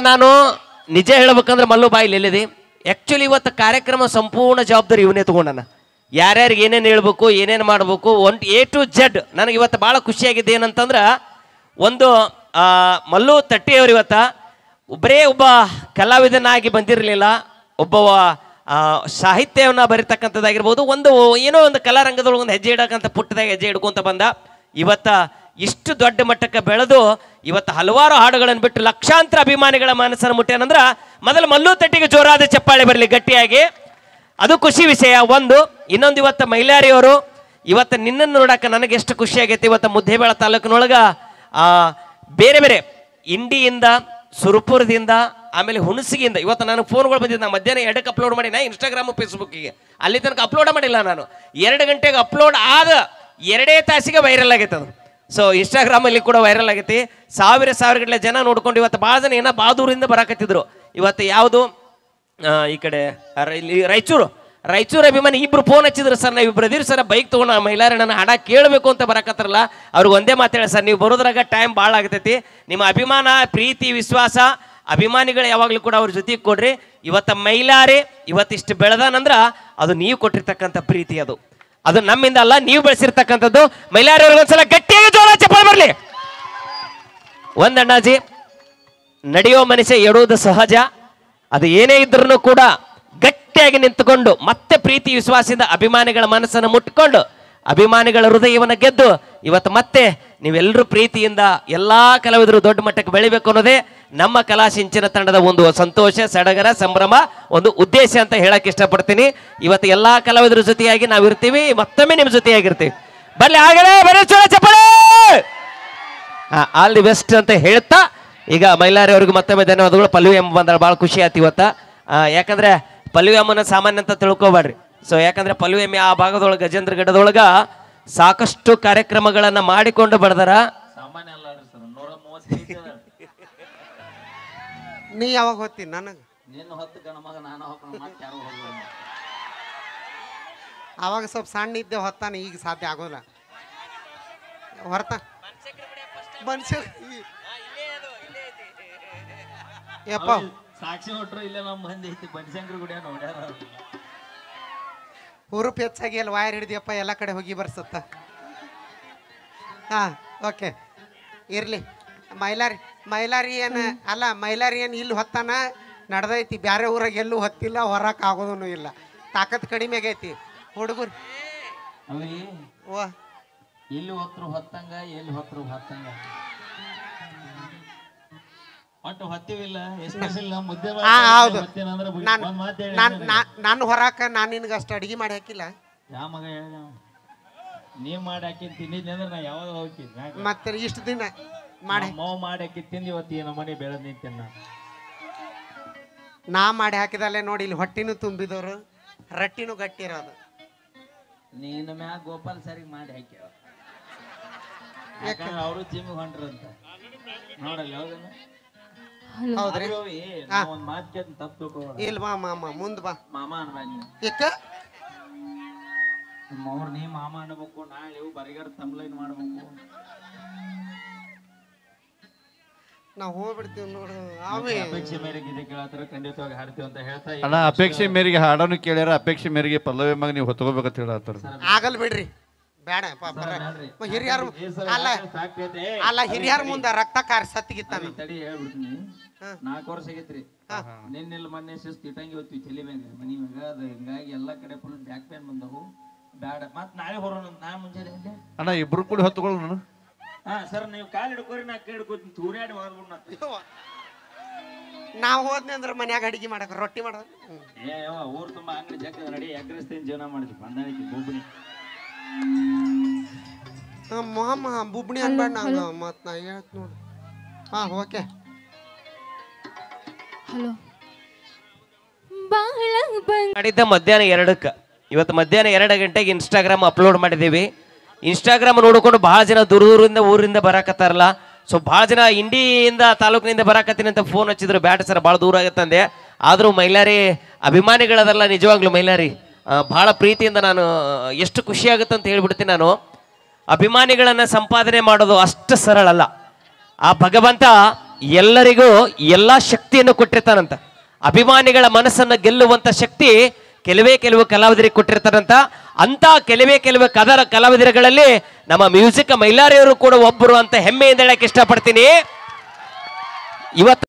ನಾನು ನಿಜ ಹೇಳ್ಬೇಕಂದ್ರೆ ಮಲ್ಲು ಬಾಯಿಲ್ ಎಲ್ಲಿದೆ ಆ್ಯಕ್ಚುಲಿ ಇವತ್ತು ಕಾರ್ಯಕ್ರಮ ಸಂಪೂರ್ಣ ಜವಾಬ್ದಾರಿ ಇವನೇ ತೊಗೊಂಡನ. ಯಾರ್ಯಾರಿಗೆ ಏನೇನು ಹೇಳ್ಬೇಕು, ಏನೇನು ಮಾಡಬೇಕು, A to Z. ನನಗೆ ಇವತ್ತು ಭಾಳ ಖುಷಿಯಾಗಿದ್ದು ಏನಂತಂದ್ರೆ, ಒಂದು ಮಲ್ಲು ತಟ್ಟಿಯವರು ಇವತ್ತು ಒಬ್ಬ ಕಲಾವಿದನಾಗಿ ಬಂದಿರಲಿಲ್ಲ, ಒಬ್ಬ ಸಾಹಿತ್ಯವನ್ನು ಬರೀತಕ್ಕಂಥದ್ದಾಗಿರ್ಬೋದು, ಏನೋ ಒಂದು ಕಲಾರಂಗದೊಳಗೆ ಒಂದು ಹೆಜ್ಜೆ ಇಡಕ್ಕಂಥ ಪುಟ್ಟದಾಗ ಹೆಜ್ಜೆ ಇಡ್ಕೊಂತ ಬಂದ. ಇವತ್ತು ಇಷ್ಟು ದೊಡ್ಡ ಮಟ್ಟಕ್ಕೆ ಬೆಳೆದು ಇವತ್ತು ಹಲವಾರು ಹಾಡುಗಳನ್ನು ಬಿಟ್ಟು ಲಕ್ಷಾಂತರ ಅಭಿಮಾನಿಗಳ ಮನಸ್ಸನ್ನು ಮುಟ್ಟ್ಯಾನಂದ್ರೆ ಮೊದಲು ಮಲ್ಲು ತಟ್ಟಿಗೆ ಜೋರಾದ ಚಪ್ಪಾಳೆ ಬರಲಿ ಗಟ್ಟಿಯಾಗಿ. ಅದು ಖುಷಿ ವಿಷಯ ಒಂದು. ಇನ್ನೊಂದು, ಇವತ್ತು ಮೈಲಾರಿಯವರು ಇವತ್ತು ನಿನ್ನನ್ನು ನೋಡಕ್ಕೆ ನನಗೆ ಎಷ್ಟು ಖುಷಿಯಾಗೈತಿ. ಇವತ್ತು ಮುದ್ದೇಬೇಳ ತಾಲೂಕಿನೊಳಗೆ ಬೇರೆ ಬೇರೆ ಇಂಡಿಯಿಂದ, ಸುರಪುರದಿಂದ, ಆಮೇಲೆ ಹುಣಸಿಗಿಂದ ಇವತ್ತು ನನಗೆ ಫೋನ್ಗಳು ಬಂದಿದ್ದು. ನಾನು ಮಧ್ಯಾಹ್ನ 2ಕ್ಕೆ ಅಪ್ಲೋಡ್ ಮಾಡಿ, ನಾ ಇನ್ಸ್ಟಾಗ್ರಾಮು ಫೇಸ್ಬುಕ್ಕಿಗೆ ಅಲ್ಲಿ ತನಕ ಅಪ್ಲೋಡ್ ಮಾಡಿಲ್ಲ ನಾನು. 2 ಗಂಟೆಗೆ ಅಪ್ಲೋಡ್ ಆದ 2 ತಾಸಿಗೆ ವೈರಲ್ ಆಗೈತೆ ಅದು. ಸೊ ಇನ್ಸ್ಟಾಗ್ರಾಮಲ್ಲಿ ಕೂಡ ವೈರಲ್ ಆಗೈತಿ. ಸಾವಿರ ಗಟ್ಟಲೆ ಜನ ನೋಡ್ಕೊಂಡು ಇವತ್ತು ಭಾಳ ಜನ ಏನೋ ಬಹದ್ದೂರಿಂದ ಬರಾಕತ್ತಿದ್ರು. ಇವತ್ತು ಯಾವುದು ಈ ಕಡೆ ರಾಯಚೂರು ಅಭಿಮಾನಿ ಇಬ್ರು ಫೋನ್ ಹಚ್ಚಿದ್ರು, ಸರ್ ನಾವು ಇಬ್ರು ಅದೀರಿ ಸರ್, ಬೈಕ್ ತೊಗೊಂಡು ಮೈಲಾರಿ ನನ್ನ ಹಾಡ ಕೇಳಬೇಕು ಅಂತ ಬರಾಕತ್ತಾರಲ್ಲ, ಅವ್ರಿಗೆ ಒಂದೇ ಮಾತಾಡಿ ಸರ್, ನೀವು ಬರೋದ್ರಾಗ ಟೈಮ್ ಭಾಳ ಆಗ್ತೈತಿ, ನಿಮ್ಮ ಅಭಿಮಾನ, ಪ್ರೀತಿ, ವಿಶ್ವಾಸ, ಅಭಿಮಾನಿಗಳು ಯಾವಾಗಲೂ ಕೂಡ ಅವ್ರ ಜೊತೆಗೆ ಕೊಡ್ರಿ. ಇವತ್ತು ಮೈಲಾರಿ ಇವತ್ತಿಷ್ಟು ಬೆಳೆದಾನಂದ್ರೆ ಅದು ನೀವು ಕೊಟ್ಟಿರ್ತಕ್ಕಂಥ ಪ್ರೀತಿ, ಅದು ನಮ್ಮಿಂದ ಅಲ್ಲ, ನೀವು ಬೆಳೆಸಿರ್ತಕ್ಕಂಥದ್ದು. ಮೈಲಾರಿ ಅವ್ರಿಗೊಂದ್ಸಲ ಗಟ್ಟಿಯಾಗಿ ಜೋರ ಚಪ್ಪಾಳೆ ಬರಲಿ. ಒಂದಣ್ಣಾಜಿ, ನಡೆಯೋ ಮನುಷ್ಯ ಎಡುವುದು ಸಹಜ. ಅದು ಏನೇ ಇದ್ರೂ ಕೂಡ ಗಟ್ಟಿಯಾಗಿ ನಿಂತುಕೊಂಡು ಮತ್ತೆ ಪ್ರೀತಿ ವಿಶ್ವಾಸದಿಂದ ಅಭಿಮಾನಿಗಳ ಮನಸ್ಸನ್ನು ಮುಟ್ಕೊಂಡು ಅಭಿಮಾನಿಗಳ ಹೃದಯವನ್ನು ಗೆದ್ದು ಇವತ್ತು ಮತ್ತೆ ನೀವೆಲ್ಲರೂ ಪ್ರೀತಿಯಿಂದ ಎಲ್ಲ ಕಲಾವಿದರು ದೊಡ್ಡ ಮಟ್ಟಕ್ಕೆ ಬೆಳಿಬೇಕು ಅನ್ನೋದೇ ನಮ್ಮ ಕಲಾ ಸಿಂಚನ ತಂಡದ ಒಂದು ಸಂತೋಷ, ಸಡಗರ, ಸಂಭ್ರಮ, ಒಂದು ಉದ್ದೇಶ ಅಂತ ಹೇಳಕ್ಕೆ ಇಷ್ಟಪಡ್ತೀನಿ. ಇವತ್ತು ಎಲ್ಲ ಕಲಾವಿದರ ಜೊತೆಯಾಗಿ ನಾವಿರ್ತೀವಿ, ಮತ್ತೊಮ್ಮೆ ನಿಮ್ಮ ಜೊತೆಯಾಗಿರ್ತೀವಿ. ಬರ್ಲಿ ಆಗಲೇ ಬರೀ ಚೋಳ ಚಪ್ಪಾಳೆ. ಆಲ್ ದಿ ಬೆಸ್ಟ್ ಅಂತ ಹೇಳ್ತಾ ಈಗ ಮೈಲಾರಿ ಅವ್ರಿಗೆ ಮತ್ತೊಮ್ಮೆ ಧನ್ಯವಾದಗಳು. ಪಲ್ಲವಿ ಅಮ್ಮ ಬಂದ್ರೆ ಭಾಳ ಖುಷಿ ಆಯ್ತು ಇವತ್ತು. ಯಾಕಂದ್ರೆ ಪಲ್ಲವಿ ಅಮ್ಮನ ಸಾಮಾನ್ಯ ಅಂತ ತಿಳ್ಕೊಬೇಡ್ರಿ. ಸೊ ಯಾಕಂದ್ರೆ ಪಲ್ಲವಿ ಅಮ್ಮ ಆ ಭಾಗದೊಳಗೆ ಗಜೇಂದ್ರ ಗಡ್ಡದೊಳಗೆ ಸಾಕಷ್ಟು ಕಾರ್ಯಕ್ರಮಗಳನ್ನು ಮಾಡಿಕೊಂಡು ಬಡ್ದಾರ. ನೀ ಯಾವಾಗ ಹೋಗ್ತೀನಿ? ನನಗೆ ಅವಾಗ ಸ್ವಲ್ಪ ಸಣ್ಣ ಇದ್ದೆ, ಹೊತ್ತಾನೆ, ಈಗ ಸಾಧ್ಯ ಆಗೋಲ್ಲ. ಹೊರತ ಯಪ್ಪ ಸಾಕ್ಷಿ ಹೊಟ್ರು ಇಲ್ಲ, ನಮ್ಮ ಮಂದಿ ಐತಿ ಬನಶಂಕರ ಗುಡಿಯ ನೋಡ್ಯಾರ. ಹುರುಪ್ ಹೆಚ್ಚಾಗಿ ಅಲ್ಲಿ ವಾಯರ್ ಹಿಡಿದಿಯಪ್ಪ, ಎಲ್ಲ ಕಡೆ ಹೋಗಿ ಬರ್ಸತ್ತ. ಹಾಂ, ಓಕೆ, ಇರಲಿ. ಮೈಲಾರಿ ಏನು ಅಲ್ಲ, ಮೈಲಾರಿ ಏನು ಇಲ್ಲಿ ಹೊತ್ತಾನ ನಡೆದೈತಿ. ಬೇರೆ ಊರಾಗ ಎಲ್ಲೂ ಹೊತ್ತಿಲ್ಲ, ಹೊರಕ್ಕೆ ಆಗೋದೂ ಇಲ್ಲ. ತಾಕತ್ ಕಡಿಮೆ ಆಗೈತಿ ಹುಡುಗರು. ಓ, ಇಲ್ಲಿ ಹೊತ್ತರು ಹೊತ್ತಂಗ, ಎಲ್ಲಿ ಹೊತ್ತರು ಹೊತ್ತಂಗ, ಒಟ್ಟು ಹೊತ್ತಿವಿಲ್ಲ. ಎಸ್ಪೆಷಲಿ ಮುದ್ದೆ ಹೌದು. ನಾನು ಹೊರಾಕ ನಾನು ನಿನಗೆ ಅಷ್ಟು ಅಡಿಗೆ ಮಾಡಿ ಹಾಕಿಲ್ಲ. ಯಾವ ಮಗ ಹೇಳ, ನೀವ್ ಮಾಡಿ ಹಾಕಿದ್ ತಿಂದಿದ್ದೆ ಅಂದ್ರೆ ನಾ ಯಾವಾಗ ಹೋಗ್ತೀನಿ. ಮತ್ತೆ ಇಷ್ಟು ದಿನ ಮಾಡಿ ಮಾಡಿ ಹಾಕಿ ತಿಂದು ಇವತ್ತು ಏನೋ ಮನೆ ಬೆಳೆದ್ ನಿಂತೇನ. ನಾ ಮಾಡಿ ಹಾಕಿದಲ್ಲೇ ನೋಡಿ, ಇಲ್ಲಿ ಹೊಟ್ಟಿನೂ ತುಂಬಿದವರು, ರಟ್ಟಿನೂ ಗಟ್ಟಿ ಇರೋದು. ನೀನು ಮ್ಯಾಗ ಗೋಪಾಲ್ ಸರಿಗೆ ಮಾಡಿ ಹಾಕ್ಯಾವ, ಯಾಕಂದ್ರೆ ಅವರು ಜಿಮ್ ಹೊಂಟ್ರಂತ ನೋಡಲ್ಲ. ಯಾವ್ದಲ್ಲ ಹೌದ್ರಿ? ಒಂದ್ ಮಾತು ಕೇಳ್ತೀನಿ, ತಪ್ಪು ತಿಳ್ಕೊ. ಇಲ್ಲ ಬಾ ಮಾಮ, ಮುಂದ್ ಬಾ ಮಾಮ ಅನ್ಬಾನಿ. ಯಾಕ ಅವ್ರು ನೀ ಮಾಮ ಅನ್ಬೇಕು, ನಾಳೆ ಇವು ಬರಿಗಾರ ತಮ್ಲೈನ್ ಮಾಡ್ಬೇಕು. ನಾವು ಹೋಗ್ಬಿಡ್ತೀವಿ ನೋಡು. ಅಪೇಕ್ಷೆ ಮೇರೆಗೆ ಇದೆ ಕೇಳತ್ತಾರ, ಖಂಡಿತವಾಗಿ ಹಾಡ್ತೀವಿ ಅಂತ ಹೇಳ್ತಾ ಅಣ್ಣ, ಅಪೇಕ್ಷೆ ಮೇರೆಗೆ ಹಾಡನ್ನು ಕೇಳ್ಯಾರ, ಅಪೇಕ್ಷೆ ಮೇರೆಗೆ ಪಲ್ಲವಿ ಮಗ ನೀವು ಹೊತ್ಕೋಬೇಕಂತ ಹೇಳತ್ತಾರ. ಆಗಲ್ ಬಿಡ್ರಿ, ಬೇಡ. ಹಿರಿಯರು ಅಲ್ಲ, ಹಿರಿಯರ ಮುಂದೆ ರಕ್ತ ಕಾರ್ ಸತ್ತಿಗಿತ್ತಾನ. ತಡಿ ಹೇಳ್ಬಿಡ್ತೀನಿ. 4 ವರ್ಷ ಆಗೈತ್ರಿ. ನಿನ್ನೆಲ್ಲ ಮೊನ್ನೆ ಶಿಸ್ತು ಇಟ್ಟಂಗಿ ಹೋಗ್ತೀವಿ ತಲೆ ಮ್ಯಾಗ, ಮನಿ ಮ್ಯಾಗ. ಅದು ಹಿಂಗಾಗಿ ಎಲ್ಲಾ ಕಡೆ ಫುಲ್ ಬ್ಯಾಕ್ ಪೇನ್ ಬಂದವು. ಬೇಡ, ಮತ್ ನಾಳೆ ಹೊರೋಣ. ನಾ ಮುಂಜಾನೆ ಅಣ್ಣ ಇಬ್ರು ಕೂಡ ಹೊತ್ಕೊಳ್ಳೋಣ. ಹಾ ಸರ್, ನೀವು ಕಾಲ್ ಹಿಡ್ಕೋರಿ, ನಾ ಕೈ ಹಿಡ್ಕೋತೀನಿ. ತೂರ್ಯಾಡಿ ಹೋಗ್ಬಿಡ್. ನಾವು ಹೋದ್ನಿ ಅಂದ್ರೆ ಮನ್ಯಾಗ ಅಡಿಗೆ ಮಾಡಕ್, ರೊಟ್ಟಿ ಮಾಡೋದು. ಊರ್ ತುಂಬಾ ಅಂಗಡಿ ಜಗ್ಗದ ನಡಿ, ಎಗ್ರೆಸ್ತೀನಿ ಜೀವನ ಮಾಡಿದ್ವಿ. ಬಂದಾಣಿಕೆ ಬೊಬ್ಬಣಿ ಮಾಮ ಬುಬ್ಣಿ ಅನ್ಬೇಡ ನಂಗ, ಮತ್ ನಾ ಹೇಳ್ತ ನೋಡು. ಹಾ, ಓಕೆ. ಮಾಡಿದ್ದ ಮಧ್ಯಾಹ್ನ 2ಕ್ಕೆ. ಇವತ್ತು ಮಧ್ಯಾಹ್ನ 2 ಗಂಟೆಗೆ ಇನ್ಸ್ಟಾಗ್ರಾಮ್ ಅಪ್ಲೋಡ್ ಮಾಡಿದ್ದೀವಿ. ಇನ್ಸ್ಟಾಗ್ರಾಮ್ ನೋಡಿಕೊಂಡು ಭಾಳ ಜನ ದೂರದಿಂದ ಊರಿಂದ ಬರಾಕತ್ತಾರಲ್ಲ. ಸೊ ಭಾಳ ಜನ ಇಂಡಿಯಿಂದ ತಾಲೂಕಿನಿಂದ ಬರಾಕತ್ತೀನಿ ಅಂತ ಫೋನ್ ಹಚ್ಚಿದ್ರು. ಬ್ಯಾಟ ಸರ್ ಭಾಳ ದೂರ ಆಗತ್ತಂದೆ. ಆದರೂ ಮೈಲಾರಿ ಅಭಿಮಾನಿಗಳದಲ್ಲ, ನಿಜವಾಗ್ಲೂ ಮೈಲಾರಿ ಭಾಳ ಪ್ರೀತಿಯಿಂದ ನಾನು ಎಷ್ಟು ಖುಷಿ ಆಗುತ್ತೆ ಅಂತ ಹೇಳ್ಬಿಡ್ತೀನಿ. ನಾನು ಅಭಿಮಾನಿಗಳನ್ನು ಸಂಪಾದನೆ ಮಾಡೋದು ಅಷ್ಟು ಸರಳ ಅಲ್ಲ. ಆ ಭಗವಂತ ಎಲ್ಲರಿಗೂ ಎಲ್ಲಾ ಶಕ್ತಿಯನ್ನು ಕೊಟ್ಟಿರ್ತಾನಂತ. ಅಭಿಮಾನಿಗಳ ಮನಸ್ಸನ್ನು ಗೆಲ್ಲುವಂತ ಶಕ್ತಿ ಕೆಲವು ಕಲಾವಿದರಿಗೆ ಕೊಟ್ಟಿರ್ತಾರಂತ. ಅಂತ ಕೆಲವೇ ಕಲಾವಿದರುಗಳಲ್ಲಿ ನಮ್ಮ ಮ್ಯೂಸಿಕ್ ಮೈಲಾರಿಯವರು ಕೂಡ ಒಬ್ಬರು ಅಂತ ಹೆಮ್ಮೆಯಿಂದ ಹೇಳಕ್ ಇಷ್ಟಪಡ್ತೀನಿ ಇವತ್ತು.